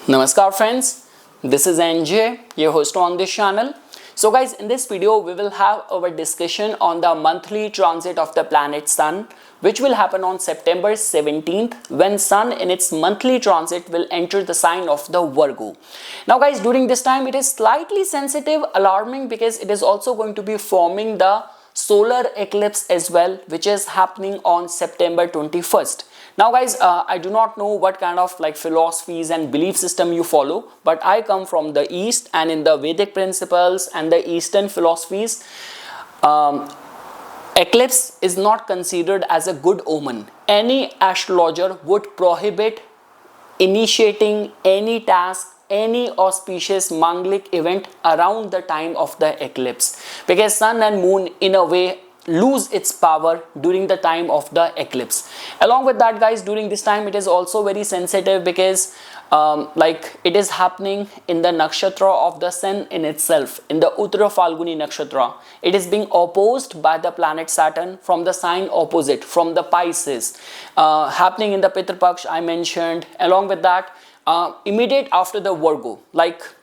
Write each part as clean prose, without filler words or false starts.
Namaskar friends, this is NJ, your host on this channel. So guys, in this video we will have our discussion on the monthly transit of the planet Sun, which will happen on September 17th when Sun in its monthly transit will enter the sign of the Virgo. Now guys, during this time it is slightly sensitive, alarming, because it is also going to be forming the solar eclipse as well, which is happening on September 21st. Now guys, I do not know what kind of philosophies and belief system you follow, but I come from the East, and in the Vedic principles and the Eastern philosophies, eclipse is not considered as a good omen. Any astrologer would prohibit initiating any task, any auspicious Manglik event around the time of the eclipse, because Sun and Moon in a way lose its power during the time of the eclipse. Along with that guys, during this time it is also very sensitive because it is happening in the nakshatra of the Sun in itself, in the Uttara Falguni nakshatra. It is being opposed by the planet Saturn from the sign opposite, from the Pisces, happening in the Pitru Paksh I mentioned. Along with that, immediate after the Virgo,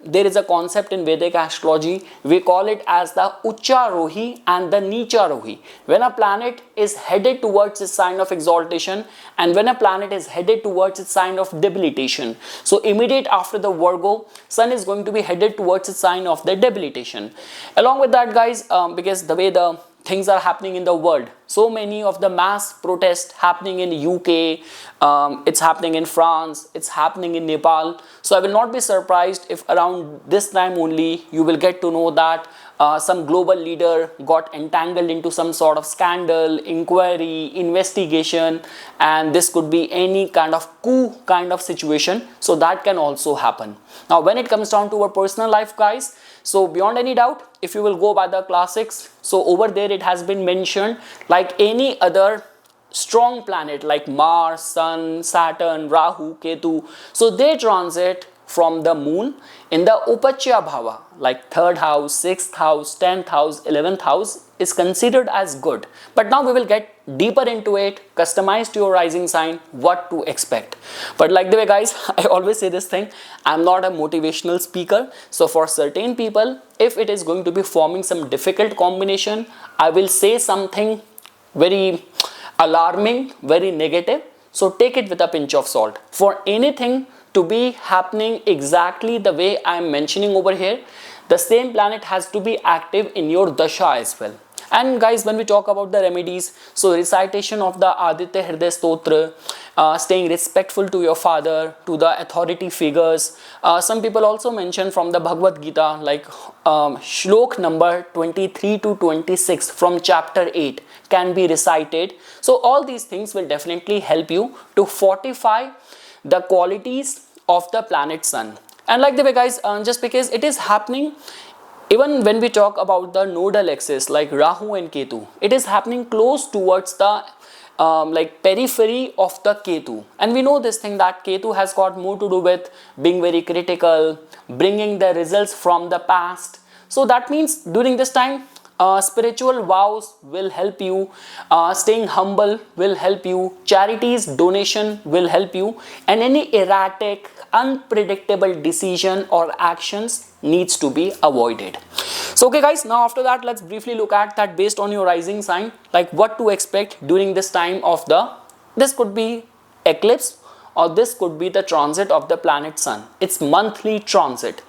there is a concept in Vedic astrology, we call it as the Ucharohi and the Nicharohi. When a planet is headed towards its sign of exaltation and when a planet is headed towards its sign of debilitation. So immediate after the Virgo, Sun is going to be headed towards its sign of the debilitation. Along with that guys, because the way the things are happening in the world, so many of the mass protests happening in UK, it's happening in France, it's happening in Nepal. So I will not be surprised if around this time only you will get to know that some global leader got entangled into some sort of scandal, inquiry, investigation, and this could be any kind of coup kind of situation. So that can also happen. Now when it comes down to our personal life guys, so beyond any doubt, if you will go by the classics, so over there it has been mentioned like any other strong planet like Mars, Sun, Saturn, Rahu, Ketu, so they transit from the Moon in the Upachya Bhava, like 3rd house, 6th house, 10th house, 11th house is considered as good. But now we will get deeper into it, customized to your rising sign, what to expect. But like the way guys, I always say this thing, I'm not a motivational speaker. So for certain people, if it is going to be forming some difficult combination, I will say something very alarming, very negative. So take it with a pinch of salt. For anything to be happening exactly the way I am mentioning over here, the same planet has to be active in your dasha as well. And guys, when we talk about the remedies, so recitation of the Aditya Hriday Stotra, staying respectful to your father, to the authority figures. Some people also mention from the Bhagavad Gita, shlok number 23 to 26 from chapter 8 can be recited. So all these things will definitely help you to fortify the qualities of the planet Sun. And like the way guys, just because it is happening, even when we talk about the nodal axis like Rahu and Ketu, it is happening close towards the periphery of the Ketu. And we know this thing that Ketu has got more to do with being very critical, bringing the results from the past. So that means during this time, spiritual vows will help you, staying humble will help you, charities, donation will help you, and any erratic, unpredictable decision or actions needs to be avoided. So okay guys, now after that let's briefly look at that based on your rising sign, like what to expect during this time of this could be eclipse or this could be the transit of the planet Sun. It's monthly transit.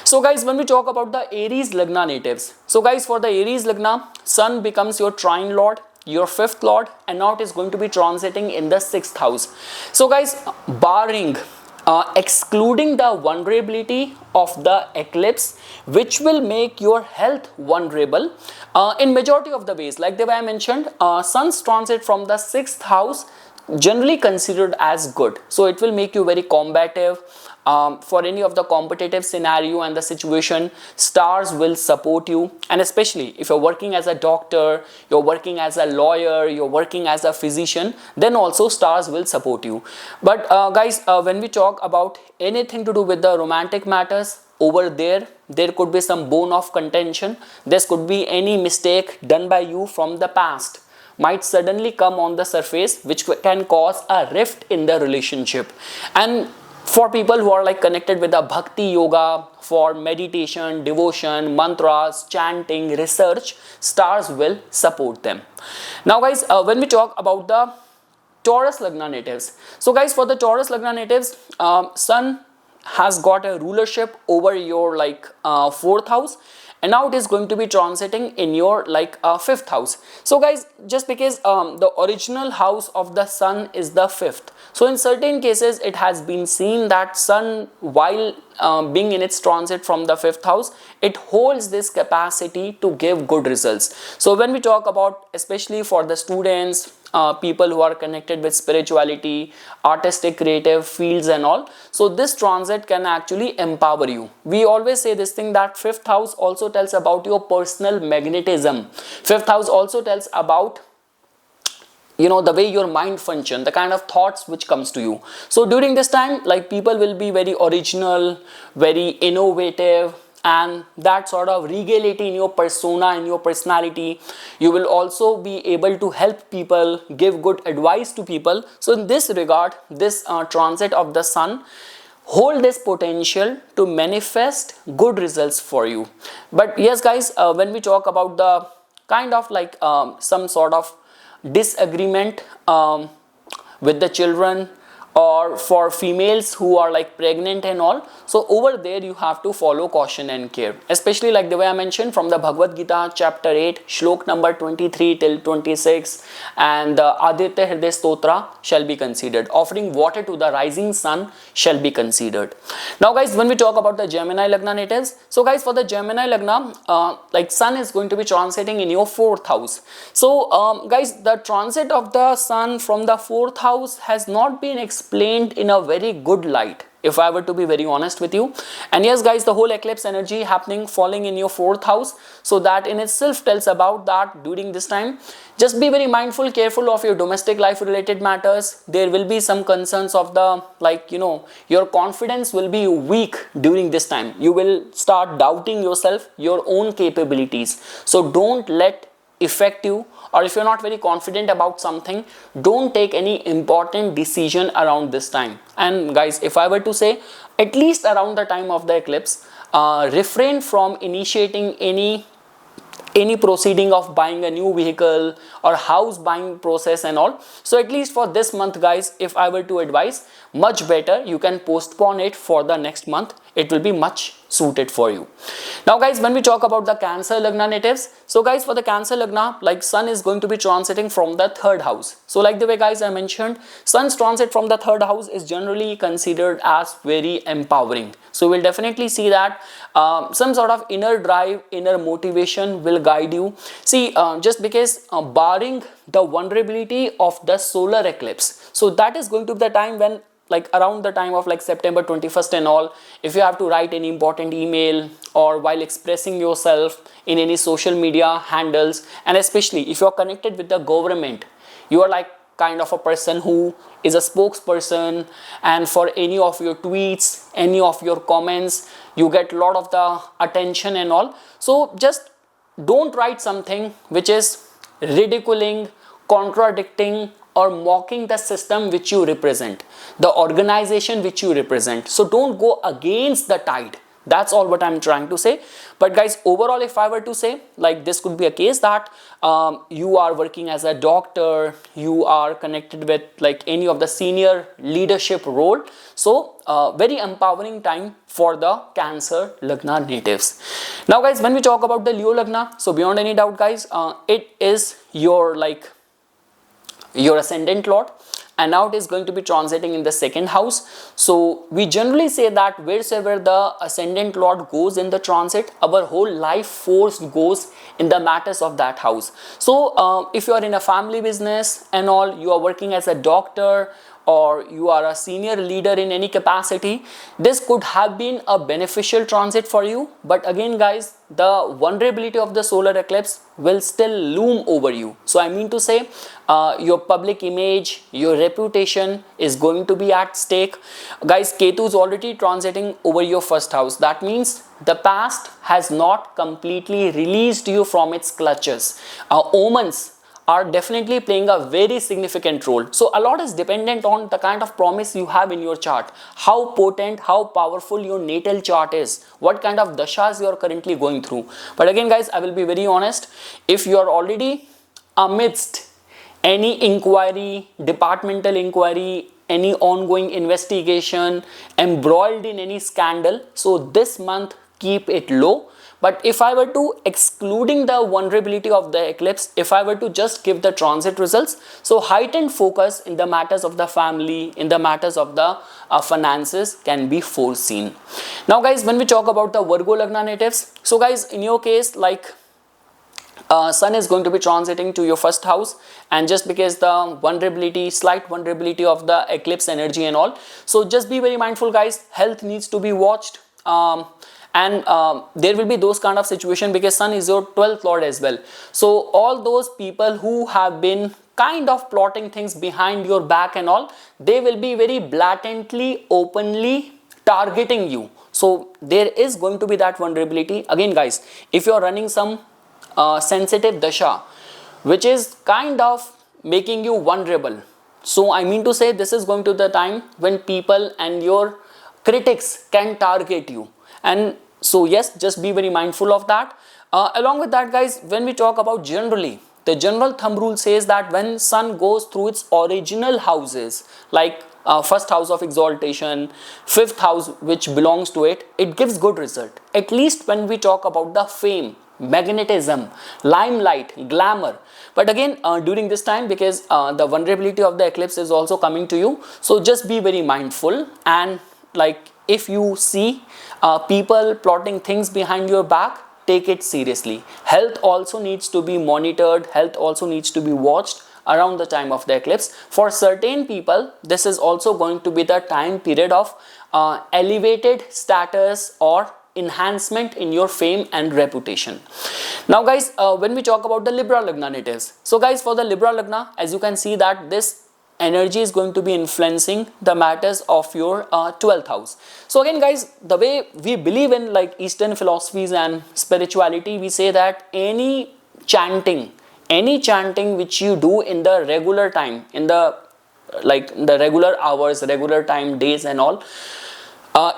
So guys, when we talk about the Aries Lagna natives, so guys, for the Aries Lagna, Sun becomes your trine lord, your 5th lord, and now it is going to be transiting in the 6th house. So guys, barring excluding the vulnerability of the eclipse, which will make your health vulnerable in majority of the ways, like the way I mentioned, Sun's transit from the 6th house generally considered as good. So it will make you very combative. For any of the competitive scenario and the situation, stars will support you. And especially if you're working as a doctor, you're working as a lawyer, you're working as a physician, then also stars will support you. But guys, when we talk about anything to do with the romantic matters, over there could be some bone of contention. This could be any mistake done by you from the past might suddenly come on the surface, which can cause a rift in the relationship. And For people who are like connected with the bhakti yoga, for meditation, devotion, mantras, chanting, research, stars will support them. Now guys, when we talk about the Taurus Lagna natives, so guys, for the Taurus Lagna natives, sun has got a rulership over your like fourth house, and now it is going to be transiting in your like fifth house. So guys, just because the original house of the sun is the fifth, so in certain cases it has been seen that sun, while being in its transit from the fifth house, it holds this capacity to give good results. So when we talk about, especially for the students, people who are connected with spirituality, artistic, creative fields and all, so this transit can actually empower you. We always say this thing that fifth house also tells about your personal magnetism. Fifth house also tells about, you know, the way your mind function, the kind of thoughts which comes to you. So during this time, like, people will be very original, very innovative, and that sort of regality in your persona, in your personality. You will also be able to help people, give good advice to people. So in this regard, this transit of the sun hold this potential to manifest good results for you. But yes guys, when we talk about the kind of like some sort of disagreement with the children, or for females who are like pregnant and all, so over there you have to follow caution and care, especially like the way I mentioned from the Bhagavad Gita chapter 8 shlok number 23 till 26, and the Aditya Hriday Stotra shall be considered. Offering water to the rising sun shall be considered. Now guys, when we talk about the Gemini Lagna natives, so guys, for the Gemini Lagna, like, sun is going to be transiting in your fourth house. So guys, the transit of the sun from the fourth house has not been explained in a very good light, if I were to be very honest with you. And yes guys, the whole eclipse energy happening, falling in your fourth house, so that in itself tells about that during this time, just be very mindful, careful of your domestic life related matters. There will be some concerns of the, like, you know, your confidence will be weak during this time. You will start doubting yourself, your own capabilities. So don't let affect you, or if you're not very confident about something, don't take any important decision around this time. And guys, if I were to say, at least around the time of the eclipse, refrain from initiating any proceeding of buying a new vehicle or house buying process and all. So at least for this month guys, if I were to advise, much better you can postpone it for the next month. It will be much suited for you. Now guys, when we talk about the Cancer Lagna natives, so guys, for the Cancer Lagna, like, sun is going to be transiting from the third house. So like the way guys I mentioned, sun's transit from the third house is generally considered as very empowering. So we'll definitely see that some sort of inner drive, inner motivation will guide you. See, just because barring the vulnerability of the solar eclipse, so that is going to be the time when, like, around the time of like September 21st and all, if you have to write any important email, or while expressing yourself in any social media handles, and especially if you're connected with the government, you are like kind of a person who is a spokesperson, and for any of your tweets, any of your comments, you get a lot of the attention and all. So just don't write something which is ridiculing, contradicting, or mocking the system which you represent, the organization which you represent. So don't go against the tide. That's all what I'm trying to say. But guys, overall, if I were to say, like, this could be a case that you are working as a doctor, you are connected with like any of the senior leadership role. So very empowering time for the Cancer Lagna natives. Now guys, when we talk about the Leo Lagna, so beyond any doubt guys, it is your like your ascendant lord, and now it is going to be transiting in the second house. So we generally say that wheresoever the ascendant lord goes in the transit, our whole life force goes in the matters of that house. So if you are in a family business and all, you are working as a doctor, or you are a senior leader in any capacity, this could have been a beneficial transit for you. But again guys, the vulnerability of the solar eclipse will still loom over you. So I mean to say, your public image, your reputation is going to be at stake. Guys, Ketu is already transiting over your first house. That means the past has not completely released you from its clutches. Omens are definitely playing a very significant role. So a lot is dependent on the kind of promise you have in your chart, how potent, how powerful your natal chart is, what kind of dashas you are currently going through. But again guys, I will be very honest, if you are already amidst any inquiry, departmental inquiry, any ongoing investigation, embroiled in any scandal, so this month keep it low. But if I were to, excluding the vulnerability of the eclipse, if I were to just give the transit results, so heightened focus in the matters of the family, in the matters of the finances can be foreseen. Now guys, when we talk about the Virgo Lagna natives, so guys, in your case, like Sun is going to be transiting to your first house, and just because the vulnerability, slight vulnerability of the eclipse energy and all, so just be very mindful guys, health needs to be watched. There will be those kind of situation because Sun is your 12th lord as well. So all those people who have been kind of plotting things behind your back and all, they will be very blatantly, openly targeting you. So there is going to be that vulnerability. Again guys, if you are running some sensitive dasha which is kind of making you vulnerable, so I mean to say this is going to the time when people and your critics can target you. And so yes, just be very mindful of that. Along with that guys, when we talk about generally, the general thumb rule says that when Sun goes through its original houses, like first house of exaltation, fifth house which belongs to it, it gives good result. At least when we talk about the fame, magnetism, limelight, glamour. But again, during this time, because the vulnerability of the eclipse is also coming to you, so just be very mindful. And like if you see people plotting things behind your back, take it seriously. Health also needs to be monitored, health also needs to be watched around the time of the eclipse. For certain people, this is also going to be the time period of elevated status or enhancement in your fame and reputation. Now guys, when we talk about the Libra Lagna natives, so guys, for the Libra Lagna, as you can see that this energy is going to be influencing the matters of your 12th house. So again guys, the way we believe in like Eastern philosophies and spirituality, we say that any chanting which you do in the regular time, in the like the regular hours, regular time, days and all,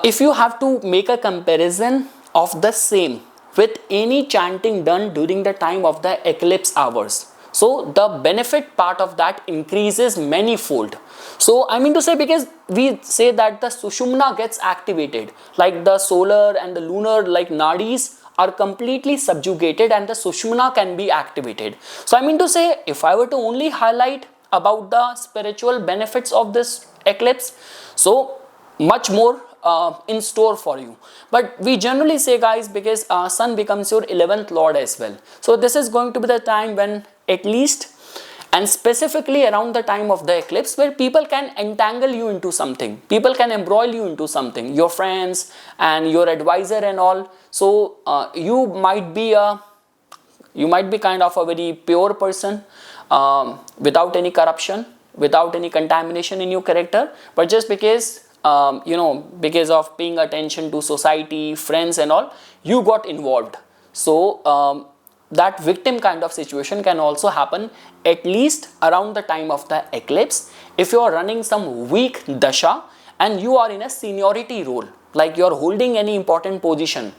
if you have to make a comparison of the same with any chanting done during the time of the eclipse hours, so the benefit part of that increases manyfold. So I mean to say, because we say that the Sushumna gets activated, like the solar and the lunar like nadis are completely subjugated and the Sushumna can be activated. So I mean to say, if I were to only highlight about the spiritual benefits of this eclipse, so much more in store for you. But we generally say guys, because Sun becomes your 11th lord as well, so this is going to be the time when, at least and specifically around the time of the eclipse, where people can entangle you into something, people can embroil you into something, your friends and your advisor and all. So you might be kind of a very pure person, without any corruption, without any contamination in your character, but just because because of paying attention to society, friends and all, you got involved. So that victim kind of situation can also happen, at least around the time of the eclipse, if you are running some weak dasha and you are in a seniority role, like you are holding any important position,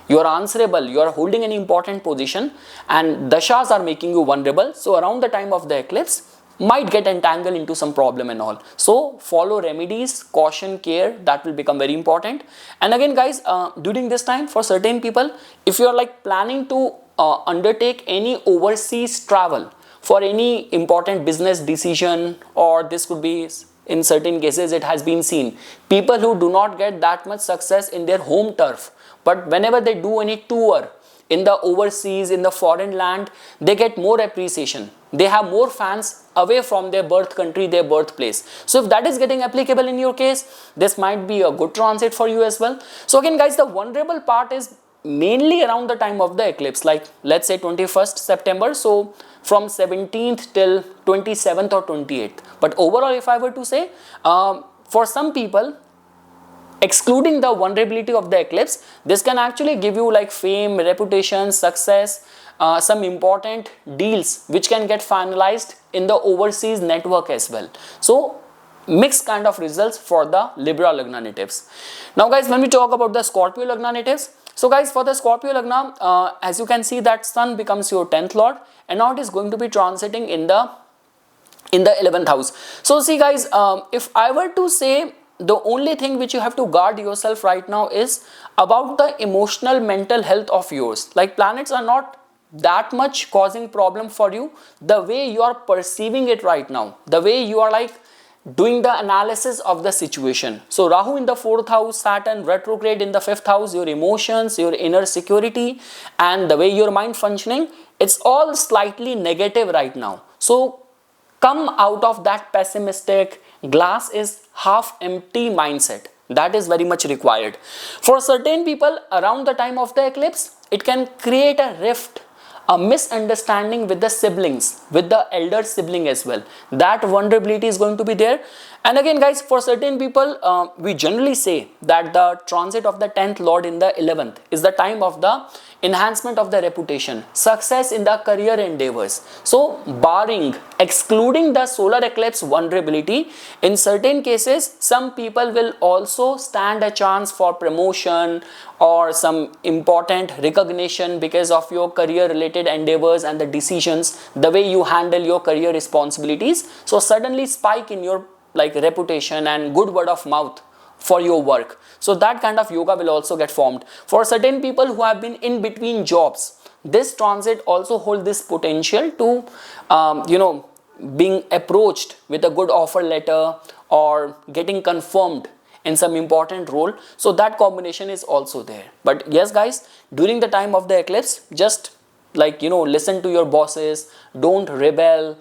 you are answerable, you are holding an important position and dashas are making you vulnerable. So around the time of the eclipse, might get entangled into some problem and all. So follow remedies, caution, care, that will become very important. And again guys, during this time, for certain people, if you are like planning to undertake any overseas travel for any important business decision, or this could be, in certain cases it has been seen, people who do not get that much success in their home turf, but whenever they do any tour in the overseas, in the foreign land, they get more appreciation, they have more fans away from their birth country, their birthplace. So if that is getting applicable in your case, this might be a good transit for you as well. So again guys, the vulnerable part is mainly around the time of the eclipse, like let's say 21st September, so from 17th till 27th or 28th. But overall, if I were to say, for some people, excluding the vulnerability of the eclipse, this can actually give you like fame, reputation, success, some important deals which can get finalized in the overseas network as well. So mixed kind of results for the Libra Lagna natives. Now guys, when we talk about the Scorpio Lagna natives, so guys, for the Scorpio Lagna, as you can see that Sun becomes your 10th lord, and now it is going to be transiting in the 11th house. So see guys, if I were to say, the only thing which you have to guard yourself right now is about the emotional mental health of yours. Like planets are not that much causing problem for you. The way you are perceiving it right now, the way you are like doing the analysis of the situation. So Rahu in the 4th house, Saturn retrograde in the 5th house, your emotions, your inner security, and the way your mind functioning, it's all slightly negative right now. So come out of that pessimistic, glass is half empty mindset. That is very much required. For certain people, around the time of the eclipse, it can create a rift, a misunderstanding with the siblings, with the elder sibling as well. That vulnerability is going to be there. And again guys, for certain people, we generally say that the transit of the 10th lord in the 11th is the time of the enhancement of the reputation, success in the career endeavors. So barring, excluding the solar eclipse vulnerability, in certain cases some people will also stand a chance for promotion or some important recognition because of your career related endeavors and the decisions, the way you handle your career responsibilities. So suddenly spike in your like reputation and good word of mouth for your work. So that kind of yoga will also get formed. For certain people who have been in between jobs, this transit also hold this potential to being approached with a good offer letter or getting confirmed in some important role. So that combination is also there. But yes guys, during the time of the eclipse, just like listen to your bosses, don't rebel,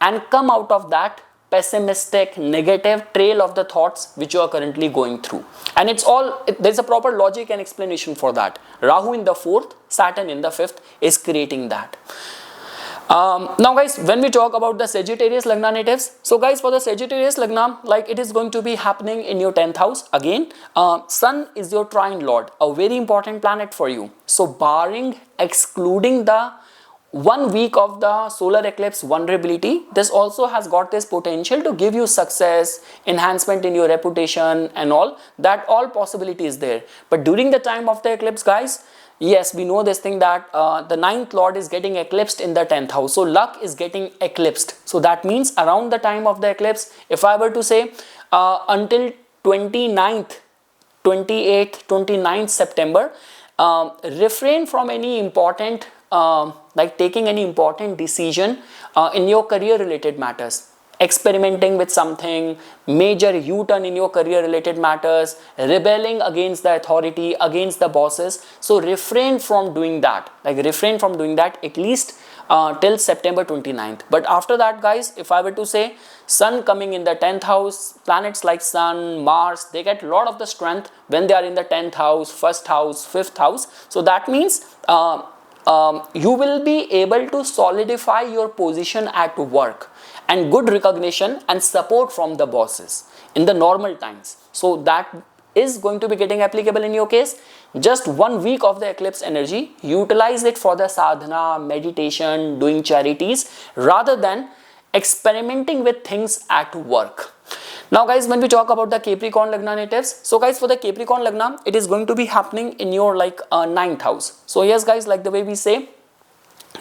and come out of that pessimistic, negative trail of the thoughts which you are currently going through. And there's a proper logic and explanation for that. Rahu in the 4th, Saturn in the 5th is creating that. Now guys, when we talk about the Sagittarius Lagna natives, so guys, for the Sagittarius Lagna, like it is going to be happening in your 10th house. Again, Sun is your trine lord, a very important planet for you. So barring, excluding the 1 week of the solar eclipse vulnerability, this also has got this potential to give you success, enhancement in your reputation and all. That all possibility is there. But during the time of the eclipse guys, yes, we know this thing that the 9th lord is getting eclipsed in the 10th house. So luck is getting eclipsed. So that means around the time of the eclipse, if I were to say until 29th, 28th, 29th September, refrain from any important like taking any important decision in your career related matters, experimenting with something, major U-turn in your career related matters, rebelling against the authority, against the bosses. So refrain from doing that, at least till September 29th. But after that guys, if I were to say, Sun coming in the 10th house, planets like Sun, Mars, they get a lot of the strength when they are in the 10th house, 1st house, 5th house. So that means you will be able to solidify your position at work and good recognition and support from the bosses in the normal times. So that is going to be getting applicable in your case. Just 1 week of the eclipse energy, utilize it for the sadhana, meditation, doing charities rather than experimenting with things at work. Now guys, when we talk about the Capricorn Lagna natives, so guys, for the Capricorn Lagna, it is going to be happening in your 9th house. So yes guys, like the way we say,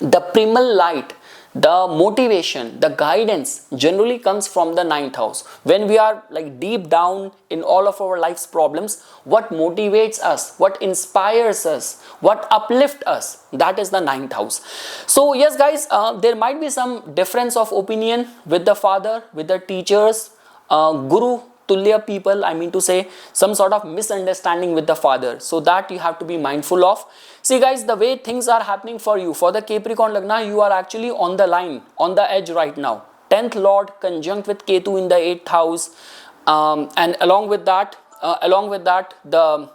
the primal light, the motivation, the guidance generally comes from the 9th house. When we are like deep down in all of our life's problems, what motivates us, what inspires us, what uplifts us, that is the 9th house. So yes guys, there might be some difference of opinion with the father, with the teachers, Guru Tulya people, I mean to say, some sort of misunderstanding with the father. So that you have to be mindful of. See guys, the way things are happening for you, for the Capricorn Lagna, you are actually on the line, on the edge right now. 10th Lord conjunct with Ketu in the 8th house, and along with that, the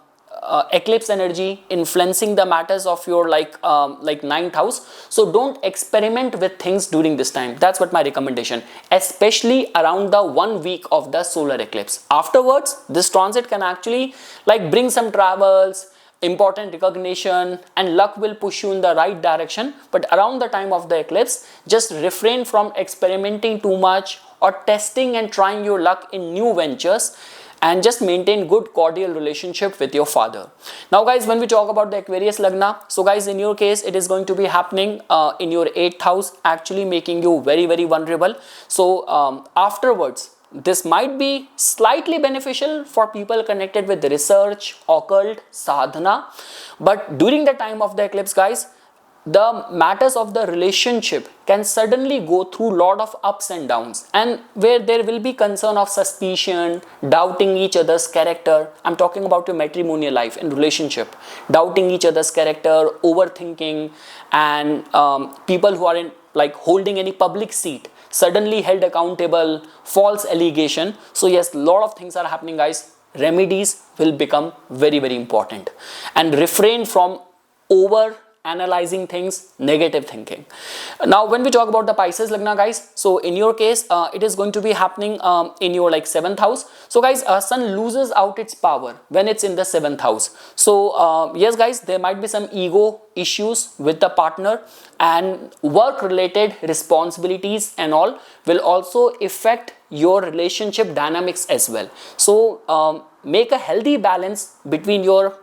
eclipse energy influencing the matters of your like ninth house. So don't experiment with things during this time. That's what my recommendation, especially around the 1 week of the solar eclipse. Afterwards, this transit can actually like bring some travels, important recognition, and luck will push you in the right direction. But around the time of the eclipse, just refrain from experimenting too much or testing and trying your luck in new ventures, and just maintain good cordial relationship with your father. Now guys, when we talk about the Aquarius Lagna, so guys, in your case it is going to be happening in your 8th house, actually making you very vulnerable. So afterwards, this might be slightly beneficial for people connected with research, occult, sadhana, but during the time of the eclipse guys, the matters of the relationship can suddenly go through lot of ups and downs, and where there will be concern of suspicion, doubting each other's character. I'm talking about your matrimonial life and relationship, doubting each other's character, overthinking, and people who are in like holding any public seat suddenly held accountable, false allegation. So yes, lot of things are happening guys. Remedies will become very important, and refrain from over analyzing things, negative thinking. Now when we talk about the Pisces Lagna guys, so in your case it is going to be happening in your like 7th house. So guys, sun loses out its power when it's in the 7th house. So yes guys, there might be some ego issues with the partner, and work related responsibilities and all will also affect your relationship dynamics as well. So make a healthy balance between your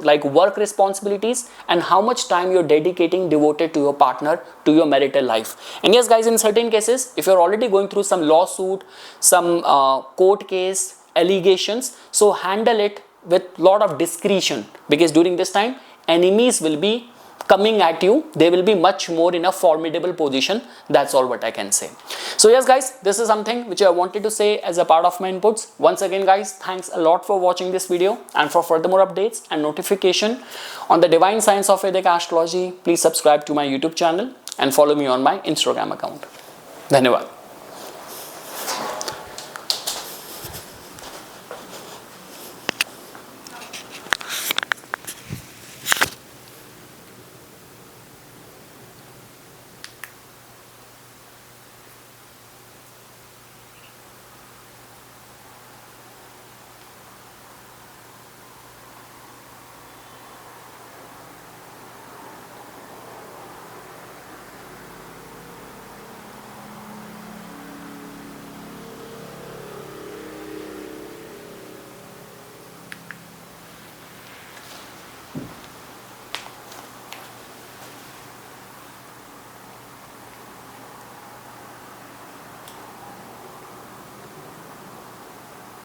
like work responsibilities and how much time you're dedicating devoted to your partner, to your marital life. And yes guys, in certain cases, if you're already going through some lawsuit, some court case, allegations, so handle it with lot of discretion, because during this time enemies will be coming at you. They will be much more in a formidable position. That's all what I can say. So yes guys, this is something which I wanted to say as a part of my inputs. Once again guys, thanks a lot for watching this video, and for furthermore updates and notification on the divine science of Vedic astrology, please subscribe to my YouTube channel and follow me on my Instagram account. Dhanyavad.